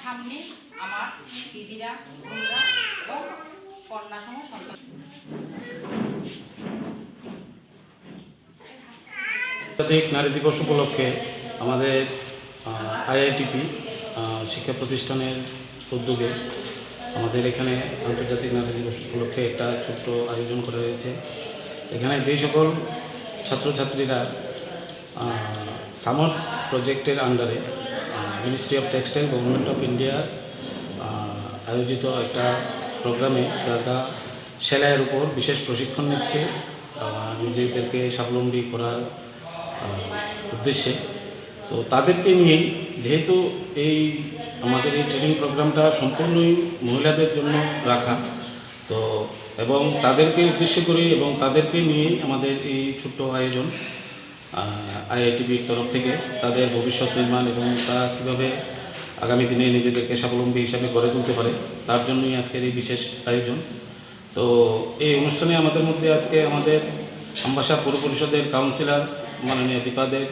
সামনে আমার দিদিরা, বোনরা এবং কন্যা সহ সন্তান। আন্তর্জাতিক নারী দিবস উপলক্ষে আমাদের আইআইটিপি শিক্ষা প্রতিষ্ঠানের উদ্যোগে আমাদের এখানে আন্তর্জাতিক নারী দিবস উপলক্ষে একটা ছোট্ট আয়োজন করা হয়েছে। এখানে যে সকল ছাত্রছাত্রীরা সামার প্রজেক্টের আন্ডারে ministry of textile government of India আয়োজিত একটা প্রোগ্রামে তারা সেলাইয়ের উপর বিশেষ প্রশিক্ষণ নিচ্ছে নিজেদেরকে স্বাবলম্বী করার উদ্দেশ্যে। তো তাদেরকে নিয়েই, যেহেতু এই আমাদের এই ট্রেনিং প্রোগ্রামটা সম্পূর্ণই মহিলাদের জন্য রাখা, তো এবং তাদেরকে উদ্দেশ্য করে এবং তাদেরকে নিয়েই আমাদের এই ছোট্ট আয়োজন আইআইটিবির তরফ থেকে তাদের ভবিষ্যৎ নির্মাণ এবং তারা কীভাবে আগামী দিনে নিজেদেরকে স্বাবলম্বী হিসাবে গড়ে তুলতে পারে তার জন্যই আজকের এই বিশেষ আয়োজন। তো এই অনুষ্ঠানে আমাদের মধ্যে আজকে আমাদের আমবাসা পৌর পরিষদের কাউন্সিলর মাননীয় দীপাদের,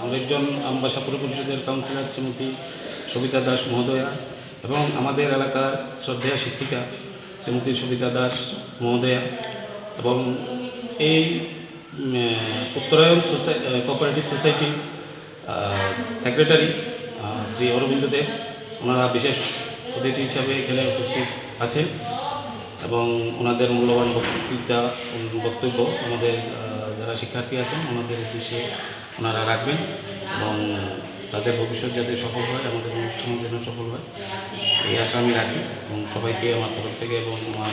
আরেকজন আমবাসা পৌর পরিষদের কাউন্সিলর শ্রীমতী সবিতা দাস মহোদয়া এবং আমাদের এলাকার শ্রদ্ধেয়া শিক্ষিকা শ্রীমতী সবিতা দাস মহোদয়া এবং এই উত্তরায়ণ কোঅপারেটিভ সোসাইটির সেক্রেটারি শ্রী অরবিন্দ দেব, ওনারা বিশেষ অতিথি হিসাবে এখানে উপস্থিত আছেন এবং ওনাদের মূল্যবান বক্তব্য আমাদের যারা শিক্ষার্থী আছেন ওনাদের উদ্দেশ্যে ওনারা রাখবেন এবং তাদের ভবিষ্যৎ যাতে সফল হয়, আমাদের অনুষ্ঠানের যেন সফল হয় এই আশা আমি রাখি এবং সবাইকে আমার তরফ থেকে এবং আমার